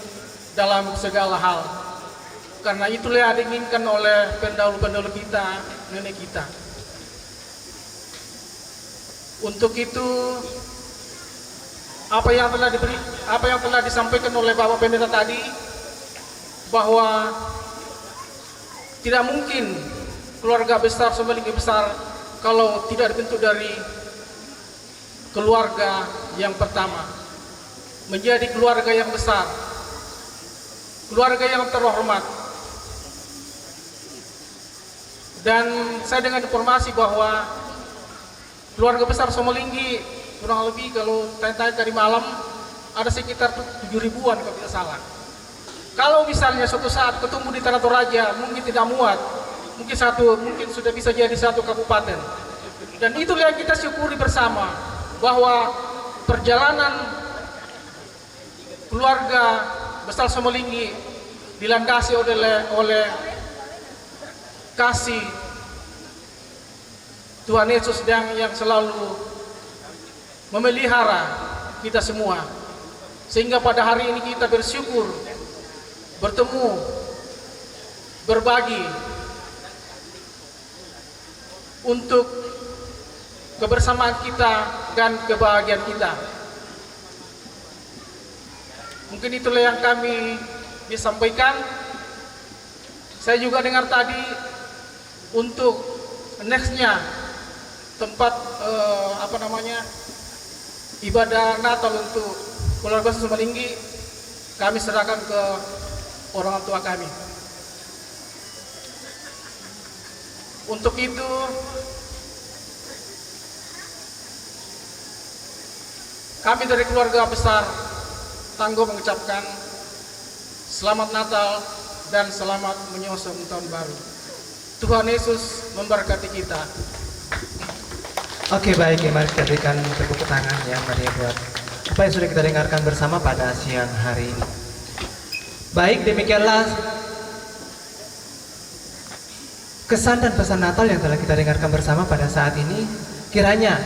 dalam segala hal. Karena itulah yang diinginkan oleh pendahulu-pendahulu kita, nenek kita. Untuk itu, apa yang telah disampaikan oleh Bapak Pendeta tadi, bahwa tidak mungkin keluarga besar Somalinggi besar kalau tidak dibentuk dari keluarga yang pertama, menjadi keluarga yang besar, keluarga yang terhormat. Dan saya dengar informasi bahwa keluarga besar Somalinggi kurang lebih kalau tanya-tanya tadi malam ada sekitar 7.000-an kalau tidak salah. Kalau misalnya suatu saat ketemu di Tanah Toraja mungkin tidak muat, mungkin sudah bisa jadi satu kabupaten. Dan itulah yang kita syukuri bersama, bahwa perjalanan keluarga besar Somalinggi dilandasi oleh kasih Tuhan Yesus yang selalu memelihara kita semua, sehingga pada hari ini kita bersyukur bertemu, berbagi untuk kebersamaan kita dan kebahagiaan kita. Mungkin itulah yang kami disampaikan. Saya juga dengar tadi untuk nextnya tempat ibadah Natal untuk keluarga Somalinggi kami serahkan ke orang tua kami. Untuk itu kami dari keluarga besar Tangguh mengucapkan selamat Natal dan selamat menyongsong tahun baru. Tuhan Yesus memberkati kita. Oke, baik, mari kita berikan tepuk tangan ya Maria buat apa yang sudah kita dengarkan bersama pada siang hari ini. Baik, demikianlah kesan dan pesan Natal yang telah kita dengarkan bersama pada saat ini. Kiranya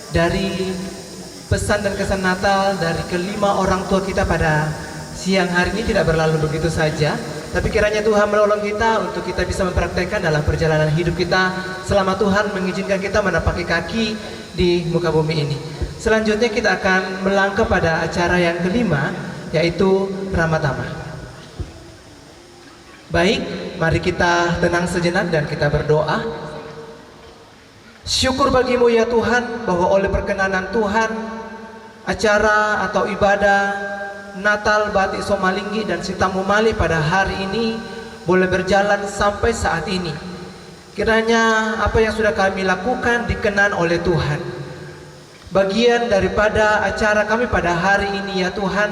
dari pesan dan kesan Natal dari kelima orang tua kita pada siang hari ini tidak berlalu begitu saja, tapi kiranya Tuhan menolong kita untuk kita bisa mempraktekkan dalam perjalanan hidup kita selama Tuhan mengizinkan kita menapaki kaki di muka bumi ini. Selanjutnya kita akan melangkah pada acara yang kelima, yaitu Ramadama. Baik, mari kita tenang sejenak dan kita berdoa. Syukur bagimu ya Tuhan, bahwa oleh perkenanan Tuhan, acara atau ibadah Natal Batik Somalinggi dan Sitamumali pada hari ini boleh berjalan sampai saat ini. Kiranya apa yang sudah kami lakukan dikenan oleh Tuhan. Bagian daripada acara kami pada hari ini ya Tuhan,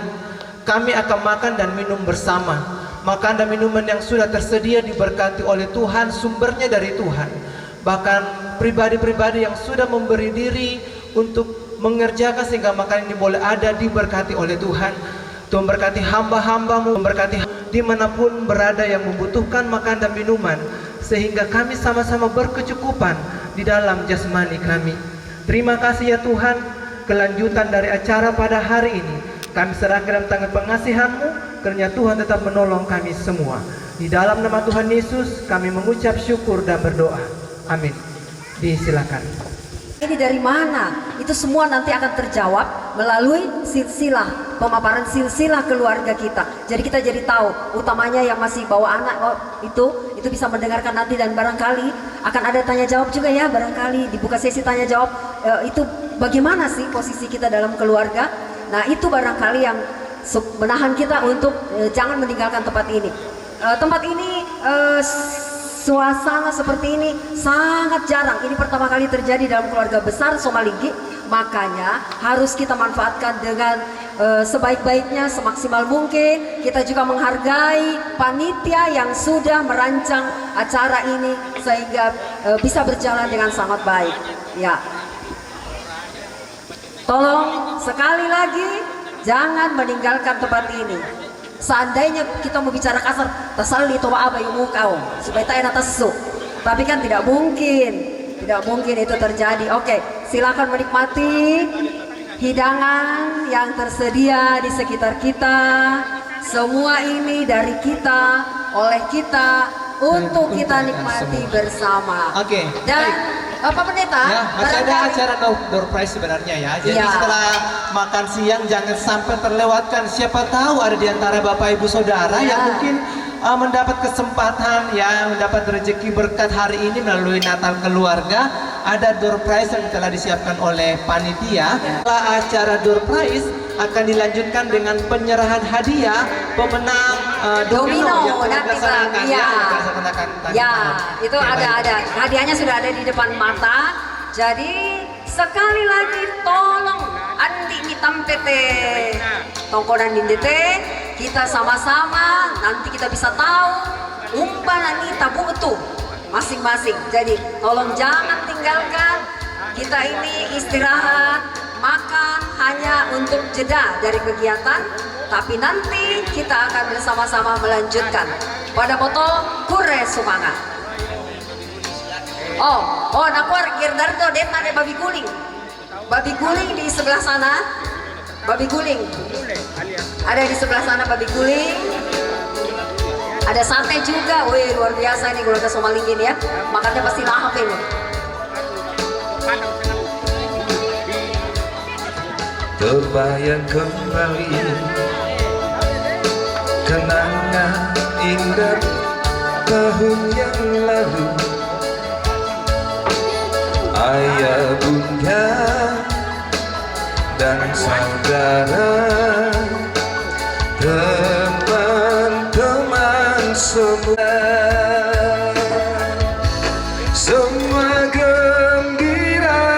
kami akan makan dan minum bersama. Makan dan minuman yang sudah tersedia diberkati oleh Tuhan, sumbernya dari Tuhan. Bahkan pribadi-pribadi yang sudah memberi diri untuk mengerjakan sehingga makanan ini boleh ada diberkati oleh Tuhan. Tuhan berkati hamba-hambamu, memberkati dimanapun berada yang membutuhkan makan dan minuman, sehingga kami sama-sama berkecukupan di dalam jasmani kami. Terima kasih ya Tuhan, kelanjutan dari acara pada hari ini kami serahkan dalam tangan pengasihan-Mu, kiranya Tuhan tetap menolong kami semua. Di dalam nama Tuhan Yesus kami mengucap syukur dan berdoa. Amin. Disilakan. Ini dari mana? Itu semua nanti akan terjawab melalui silsilah, pemaparan silsilah keluarga kita. Jadi kita jadi tahu, utamanya yang masih bawa anak, itu bisa mendengarkan nanti, dan barangkali akan ada tanya jawab juga ya, barangkali dibuka sesi tanya jawab. Itu bagaimana sih posisi kita dalam keluarga? Nah itu barangkali yang menahan kita untuk jangan meninggalkan tempat ini. Tempat ini suasana seperti ini sangat jarang. Ini pertama kali terjadi dalam keluarga besar Somalinggi, makanya harus kita manfaatkan dengan sebaik-baiknya, semaksimal mungkin. Kita juga menghargai panitia yang sudah merancang acara ini sehingga bisa berjalan dengan sangat baik. Ya, tolong sekali lagi jangan meninggalkan tempat ini. Seandainya kita mau bicara kasar, tasalli toa abayu mukau supaya tak enak tesu. Tapi kan tidak mungkin itu terjadi. Oke, silakan menikmati hidangan yang tersedia di sekitar kita. Semua ini dari kita, oleh kita, untuk kita nikmati bersama. Oke. Dan Pak Pendeta, Ya, masih ada acara door prize sebenarnya ya. Jadi Ya. setelah makan siang jangan sampai terlewatkan. Siapa tahu ada di antara Bapak Ibu Saudara Ya. yang mungkin mendapat kesempatan ya, mendapat rezeki berkat hari ini melalui Natal keluarga. Ada door prize yang telah disiapkan oleh panitia. Setelah acara door prize akan dilanjutkan dengan penyerahan hadiah pemenang domino yang telah nanti dilaksanakan Bang. ya, Ya. yang dilaksanakan tadi Ya, malam. itu Ya, ada baik. hadiahnya sudah ada di depan mata. Jadi sekali lagi tolong andi mitampete tongkonan dindete, kita sama-sama nanti kita bisa tahu umpan ini tabung itu masing-masing. Jadi tolong jangan tinggalkan. Kita ini istirahat, makan hanya untuk jeda dari kegiatan, tapi nanti kita akan bersama-sama melanjutkan pada botol kure semangat. Oh, nakuar Girdarto deta de babi guling. Babi guling di sebelah sana. Babi guling. Ada di sebelah sana babi guling. Ada sate juga. Wih, luar biasa ini keluarga Somalinggi ini ya. Makannya pasti lahap ini. Terbayang kembali kenangan indah tahun yang lalu. Ayah bunda dan saudara, teman-teman semua, semua gembira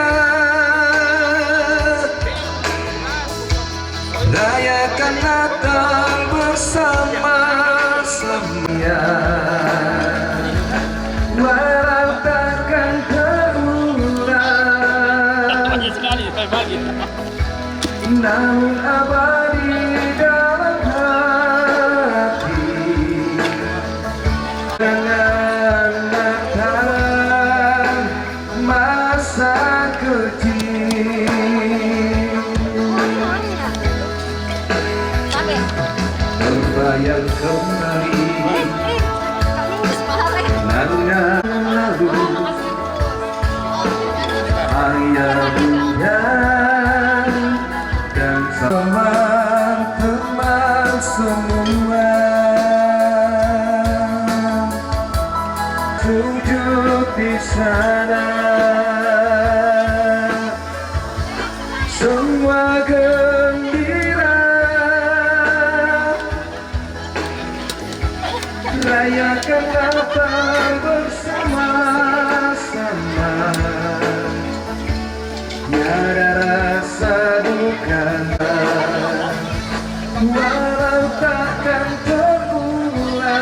rayakan Natal bersama-sama. Walau takkan terulang, namun abadi dalam hati. Kenangan Natal masa kecil. Terbayang kembali kenangan lalu. Ayah bunda dan teman-teman semua duduk di sana, semua gembira rayakan Natal bersama-sama. Tiada rasa duka, walau takkan terulang,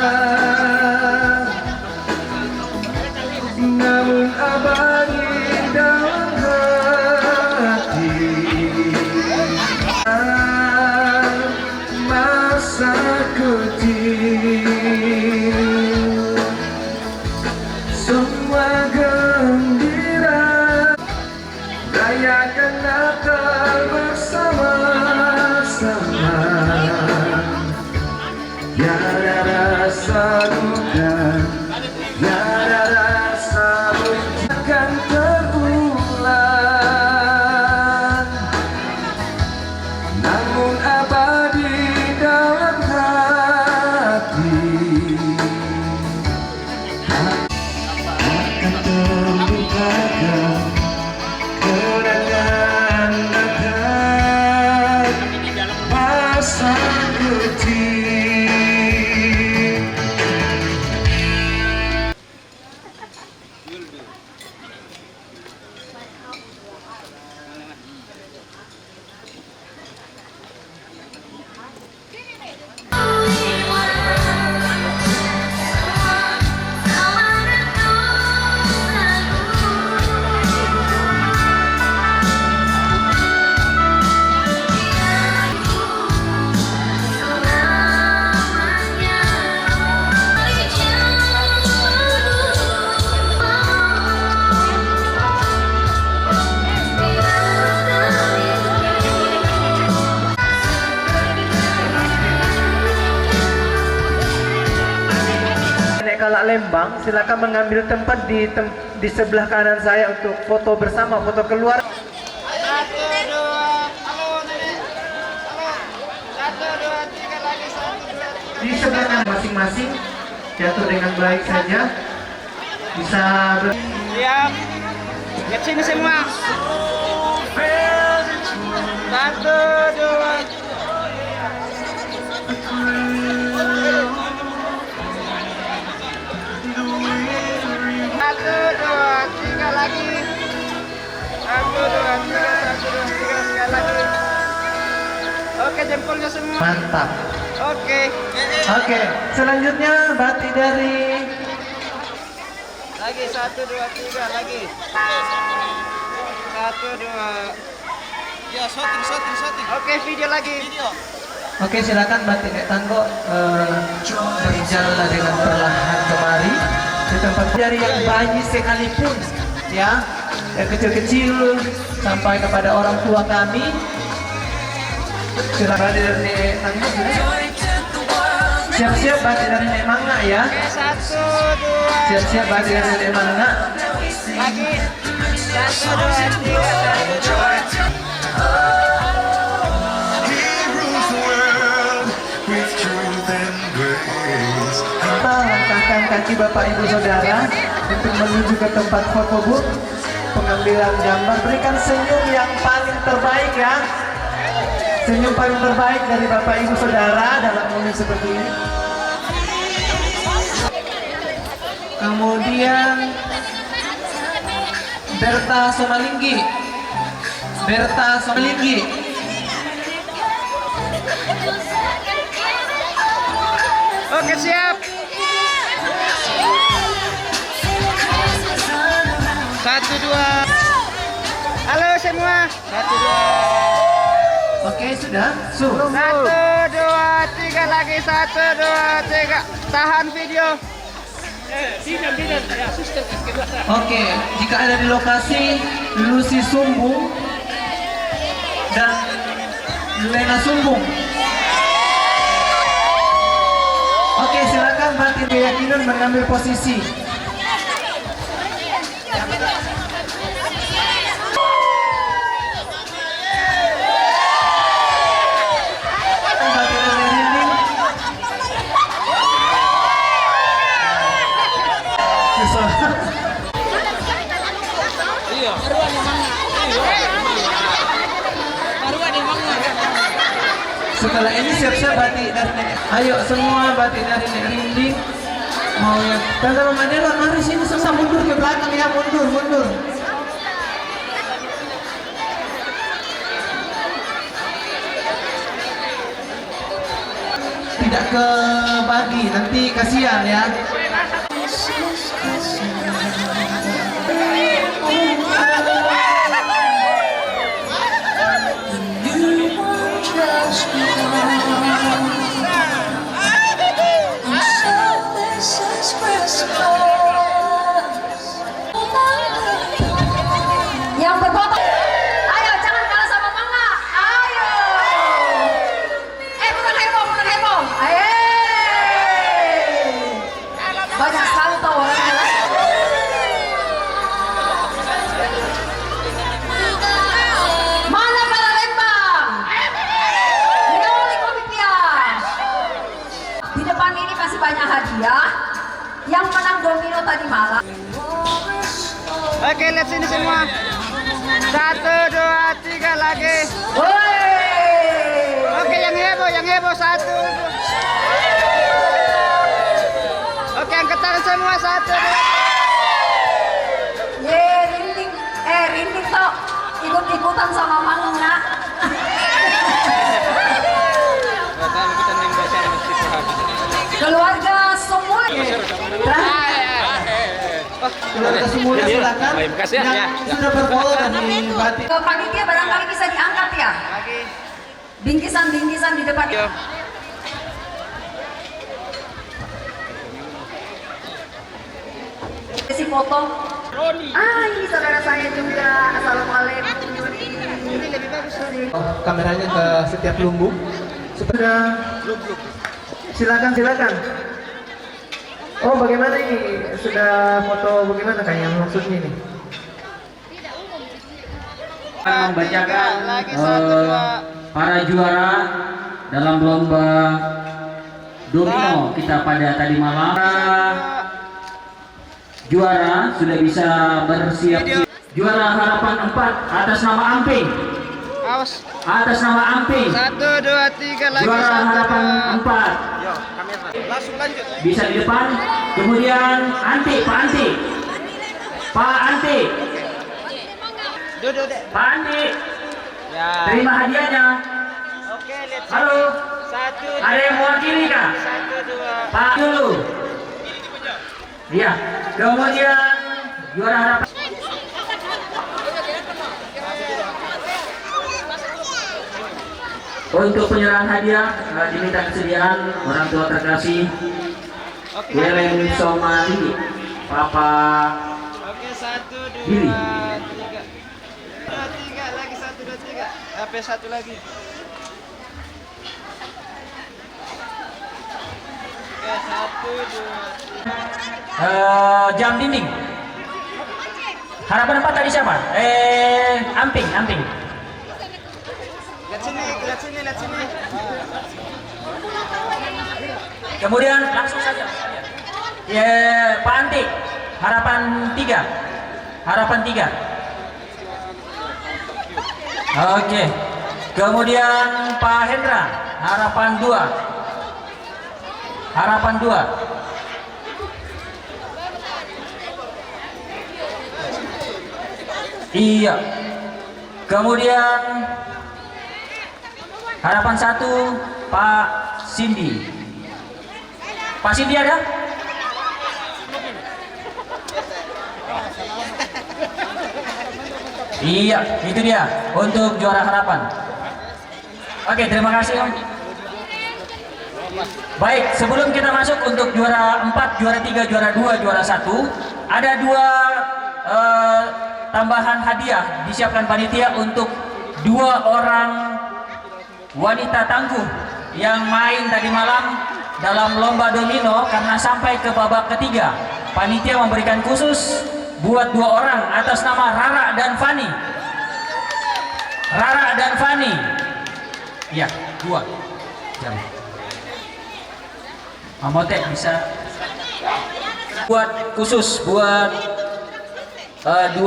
namun abadi dalam hati. Masa kecil, semua gembira rayakan Natal bersama-sama. Tiada rasa duka, tiada rasa duka. Lembang, silakan mengambil tempat di sebelah kanan saya untuk foto bersama, foto keluarga. Di sebelah kanan masing-masing jatuh dengan baik saja. Bisa Siap. Ke sini semua. 1, 2. Satu, dua, tiga lagi. 1, 2, 3, 1, 2, 3 sekali lagi. Oke, jempolnya semua. mantap. Oke. Oke, selanjutnya Bati dari Lagi 1, 2, 3 lagi. 1, 2. Ya, shooting. Oke, video lagi. Oke, silakan Bati Nek Tanggo berjalan dengan perlahan kemari di tempat dari yang bayi sekalipun, ya, yang kecil-kecil sampai kepada orang tua kami. Silakan Bati dari Nek Tanggo. Siap-siap Bati dari Nek Mangga ya. 1, 2. Siap-siap Bati dari Nek Mangga. Lagi. 1, 2, 3. Kita langkahkan kaki Bapak Ibu Saudara untuk menuju ke tempat foto booth pengambilan gambar. Berikan senyum yang paling terbaik ya. Senyum paling terbaik dari Bapak Ibu Saudara dalam momen seperti ini. Kemudian Berta Somalinggi. Oke, siap. 1, 2. Halo semua. 1, 2. Oke, sudah. 1, 2, 3 lagi. 1, 2, 3. Tahan video. Oke, jika ada di lokasi Lucy Sumbung dan Lena Sumbung. Oke, silakan Batin Keyakinan mengambil posisi. Setelah ini siap-siap Batik dari Nenek. Ayo semua Batik dari Nenek Rinding. Mau yang Tante Mama Delon, mari sini semua mundur ke belakang ya, mundur. Tidak kebagi, nanti kasihan ya. Yang berfoto, ayo jangan kalah sama Mangga, ayo. Bukan heboh. Ayo. Banyak sekali tuh orangnya. Mana para Lembang? Yoli Komipia. Di depan ini masih banyak hadiah. Yang menang domino tadi malam. Oke, lihat sini semua. 1, 2, 3 lagi. Woi. Oke, yang heboh 1. Oke, angkat tangan semua. 1, 2. Rinding toh ikut-ikutan sama Mangga. Keluarga semua. Keluarga semua silakan. Yang sudah berfoto dari Batik. Panitia barangkali bisa diangkat ya. Bingkisan di depan. Sesi foto. Ini saudara saya juga. Assalamualaikum. Ini lebih bagus. Kameranya ke setiap lumbung. Sudah. Silakan. Oh, bagaimana ini? Sudah foto bagaimana Kak yang maksudnya ini? Membacakan para juara dalam lomba domino kita pada tadi malam. Juara sudah bisa bersiap. Juara harapan 4 atas nama Amping. Atas nama Amping. 1, 2, 3 lagi. Juara harapan 4. Langsung lanjut. Bisa di depan. Kemudian Anti, Pak Anti. Pak Anti. Duduk deh. Pak Anti. Ya. Terima hadiahnya. Oke, lihat. Halo. 1, Ada yang mewakili kah? 1, 2. Pak dulu. Iya. Kemudian juara harapan. Untuk penyerahan hadiah diminta kesediaan orang tua terkasih Weleng Somali, Papa Oke, 1, 2, Billy. 3. 3 lagi, 1, 2, 3. HP 1 lagi. Oke, 1, 2. Jam dinding. Harapan 4 tadi siapa? Amping. Lihat sini, lihat sini, lihat sini. Kemudian langsung saja. Ya, Pak Anti. Harapan 3. Oke. Kemudian Pak Hendra. Harapan 2. Iya. Kemudian harapan 1 Pak Cindy. Pak Cindy ada? Iya, itu dia untuk juara harapan. Oke, terima kasih Om. Baik, sebelum kita masuk untuk juara 4, juara 3, juara 2, juara 1, ada 2 tambahan hadiah disiapkan panitia untuk 2 orang wanita tangguh yang main tadi malam dalam lomba domino karena sampai ke babak ketiga. Panitia memberikan khusus buat 2 orang atas nama Rara dan Fani. Ya, 2 jam. Amote bisa buat khusus buat 2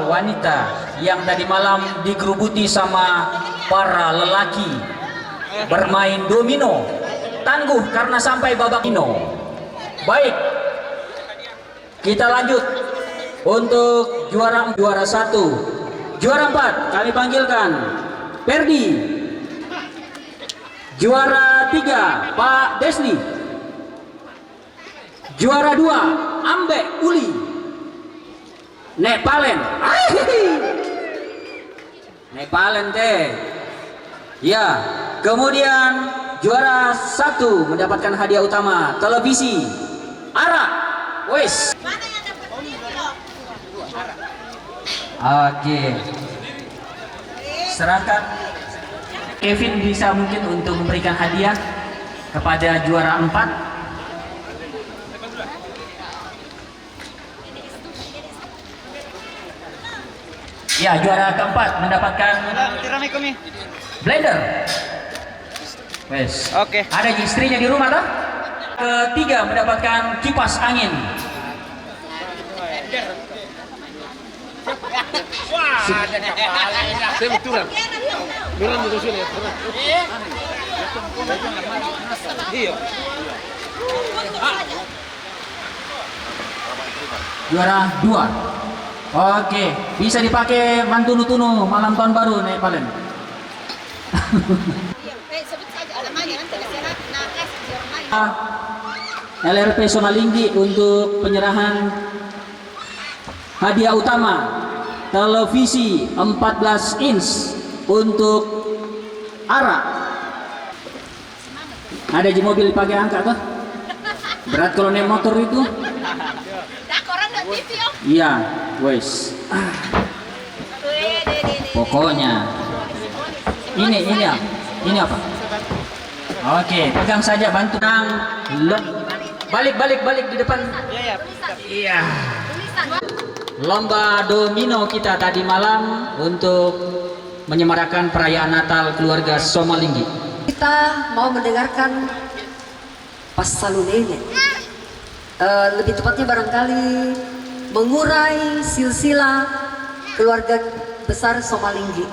wanita yang tadi malam dikerubuti sama para lelaki bermain domino, tangguh karena sampai babak domino. Baik, kita lanjut untuk juara 1, juara 4 kami panggilkan Perdi, juara 3 Pak Desni, juara 2 Ambe Uli, Nepalen teh. Ya, kemudian juara 1 mendapatkan hadiah utama televisi Ara. Wes. Oke. Serahkan Kevin bisa mungkin untuk memberikan hadiah kepada juara 4. Ya, juara keempat mendapatkan blender. Wes. Oke. Ada istrinya di rumah toh? Ketiga mendapatkan kipas angin. Wah, ada kepala. Saya betulan. Beran juga sini ya. Iya. Juara 2. Oke, bisa dipakai mantunu-tunu malam tahun baru nih Palen. LRP Somalinggi untuk penyerahan hadiah utama televisi 14 inch untuk Ara. Ada di mobil pakai angka tuh. Berat kalau naik motor itu. Iya, wes. Pokoknya ini apa? Oke, pegang saja bantu Balik di depan. Iya. Lomba domino kita tadi malam untuk menyemarakan perayaan Natal keluarga Somalinggi. Kita mau mendengarkan Passalunene. Lebih tepatnya barangkali mengurai silsilah keluarga besar Somalinggi.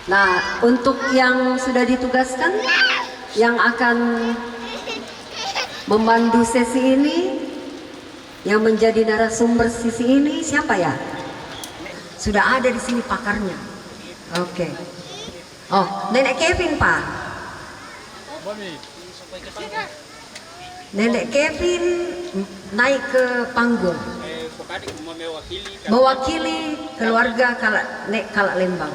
Nah, untuk yang sudah ditugaskan, yang akan memandu sesi ini, yang menjadi narasumber sesi ini siapa ya? Sudah ada di sini pakarnya. Oke. Oh, Nenek Kevin, Pak. Nenek Kevin naik ke panggung mewakili keluarga Nek Kalak Lembang.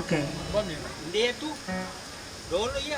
Oke. Dia tuh dulu ya